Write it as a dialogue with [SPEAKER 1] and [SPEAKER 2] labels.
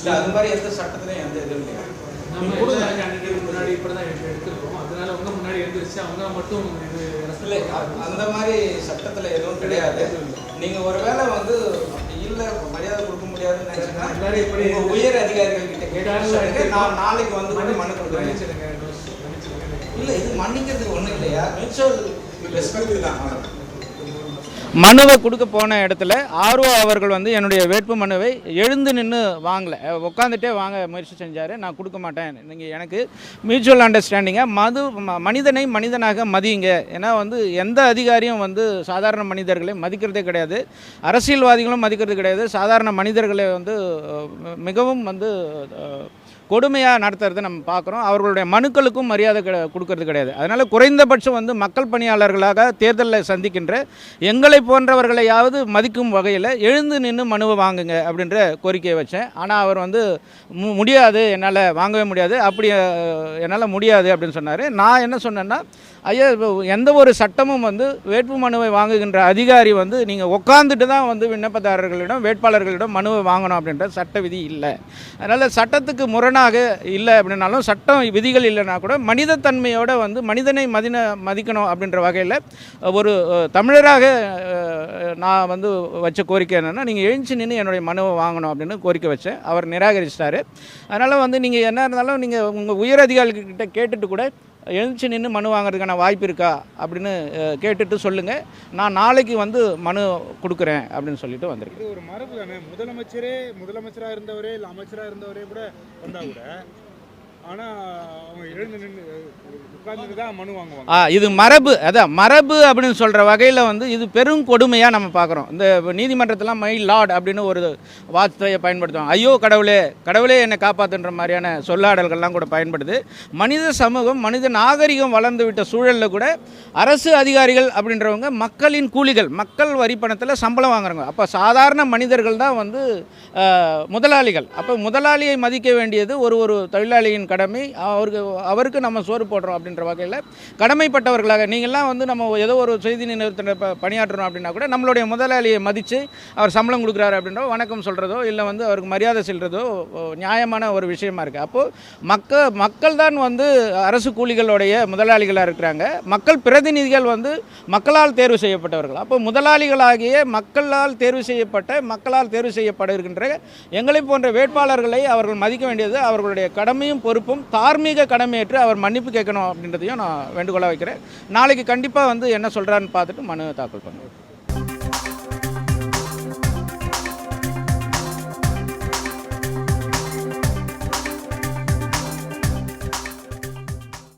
[SPEAKER 1] இல்லை அது மாதிரி எந்த சட்டத்துலையும் எந்த இதுவும் இல்லையா?
[SPEAKER 2] அன்னைக்கு முன்னாடி இப்படி தான் எடுத்துருக்கோம். அதனால உங்க முன்னாடி எழுந்திரிச்சு அவங்க மட்டும்
[SPEAKER 1] இல்லை அந்த மாதிரி சட்டத்தில் எதுவும் கிடையாது. நீங்கள் ஒருவேளை வந்து இல்லை மரியாதை கொடுக்க முடியாதுன்னு நினைச்சீங்கன்னா உயர் அதிகாரிகள் கிட்ட கேட்டு நான் நாளைக்கு வந்து மனு கொடுக்குறேன். இல்லை இது மன்னிக்கிறதுக்கு ஒன்றும் இல்லையா, மியூச்சுவல் ரெஸ்பெக்ட் தான். மனுவை கொடுக்க போன இடத்துல ஆர்ஓ அவர்கள் வந்து என்னுடைய வேட்பு மனுவை எழுந்து நின்று வாங்கலை, உட்காந்துட்டே வாங்க முயற்சி செஞ்சார். நான் கொடுக்க மாட்டேன், நீங்கள் எனக்கு மியூச்சுவல் அண்டர்ஸ்டாண்டிங்காக மனிதனை மனிதனாக மதியுங்க. ஏன்னா வந்து எந்த அதிகாரியும் வந்து சாதாரண மனிதர்களை மதிக்கிறதே கிடையாது, அரசியல்வாதிகளும் மதிக்கிறது கிடையாது. சாதாரண மனிதர்களை வந்து மிகவும் வந்து கொடுமையாக நடத்துறதை நம்ம பார்க்குறோம். அவர்களுடைய மனுக்களுக்கும் மரியாதை கொடுக்கறது கிடையாது. அதனால் குறைந்தபட்சம் வந்து மக்கள் பணியாளர்களாக தேர்தலில் சந்திக்கின்ற எங்களை போன்றவர்களையாவது மதிக்கும் வகையில் எழுந்து நின்று மனுவை வாங்குங்க அப்படின்ற கோரிக்கையை வச்சேன். ஆனால் அவர் வந்து முடியாது, என்னால் வாங்கவே முடியாது, அப்படி என்னால் முடியாது அப்படின்னு சொன்னார். நான் என்ன சொன்னேன்னா, ஐயா எந்த ஒரு சட்டமும் வந்து வேட்பு மனுவை வாங்குகின்ற அதிகாரி வந்து நீங்கள் உட்காந்துட்டு தான் வந்து விண்ணப்பதாரர்களிடம் வேட்பாளர்களிடம் மனுவை வாங்கணும் அப்படின்ற சட்ட விதி இல்லை. அதனால் சட்டத்துக்கு முரணாக இல்லை அப்படின்னாலும் சட்டம் விதிகள் இல்லைனா கூட மனிதத்தன்மையோடு வந்து மனிதனை மதிக்கணும் அப்படின்ற வகையில் ஒரு தமிழராக நான் வந்து வச்ச கோரிக்கை என்னென்னா, நீங்கள் எழுந்து நின்று என்னுடைய மனுவை வாங்கணும் அப்படின்னு கோரிக்கை வச்சேன். அவர் நிராகரிச்சிட்டார். அதனால் வந்து நீங்கள் என்ன இருந்தாலும் நீங்கள் உங்கள் உயர் அதிகாரிகிட்ட கேட்டுட்டு கூட எழுந்து நின்று மனு வாங்குறதுக்கான வாய்ப்பு இருக்கா அப்படின்னு கேட்டுட்டு சொல்லுங்கள், நான் நாளைக்கு வந்து மனு கொடுக்குறேன் அப்படின்னு சொல்லிட்டு வந்திருக்கேன்.
[SPEAKER 3] இது ஒரு மரபு தானே, முதலமைச்சராக இருந்தவரே இல்லை அமைச்சராக இருந்தவரே கூட வந்தால் கூட, ஆனால் அவங்க எழுந்து நின்று உட்கார்ந்துட்டு தான் மனு வாங்குவாங்க.
[SPEAKER 1] இது மரபு, அதான் மரபு அப்படின்னு சொல்கிற வகையில் வந்து இது பெரும் கொடுமையாக நம்ம பார்க்குறோம். இந்த நீதிமன்றத்தில் மை லார்ட் அப்படின்னு ஒரு வார்த்தையை பயன்படுத்துவாங்க. ஐயோ கடவுளே கடவுளே என்னை காப்பாற்றுன்ற மாதிரியான சொல்லாடல்கள்லாம் கூட பயன்படுது. மனித சமூகம் மனித நாகரிகம் வளர்ந்து விட்ட சூழலில் கூட அரசு அதிகாரிகள் அப்படின்றவங்க மக்களின் கூலிகள், மக்கள் வரி பணத்தில் சம்பளம் வாங்குறாங்க. அப்போ சாதாரண மனிதர்கள் தான் வந்து முதலாளிகள். அப்போ முதலாளியை மதிக்க வேண்டியது ஒரு தொழிலாளியின் கடமை. அவருக்கு நம்ம சோறு போடுறோம் அப்படின்ற வகையில் கடமைப்பட்டவர்களாக நீங்கள்லாம் வந்து நம்ம ஏதோ ஒரு செய்தி நிறுவனத்தில் பணியாற்றுறோம் அப்படின்னா கூட நம்மளுடைய முதலாளியை மதித்து அவர் சம்பளம் கொடுக்குறாரு அப்படின்றோ வணக்கம் சொல்கிறதோ இல்லை வந்து அவருக்கு மரியாதை செல்கிறதோ நியாயமான ஒரு விஷயமா இருக்குது. அப்போது மக்கள் தான் வந்து அரசு கூலிகளுடைய முதலாளிகளாக இருக்கிறாங்க. மக்கள் பிரதிநிதிகள் வந்து மக்களால் தேர்வு செய்யப்பட்டவர்கள். அப்போ முதலாளிகளாகிய மக்களால் தேர்வு செய்யப்பட இருக்கின்ற எங்களை போன்ற வேட்பாளர்களை அவர்கள் மதிக்க வேண்டியது அவர்களுடைய கடமையும் பொறுப்பும், தார்மீக கடமையேற்று அவர் மன்னிப்பு கேட்கணும் அப்படின்றதையும் நான் வேண்டுகோளாக வைக்கிறேன். நாளைக்கு கண்டிப்பாக வந்து என்ன சொல்கிறான்னு பார்த்துட்டு மனு தாக்கல் பண்ணுவேன்.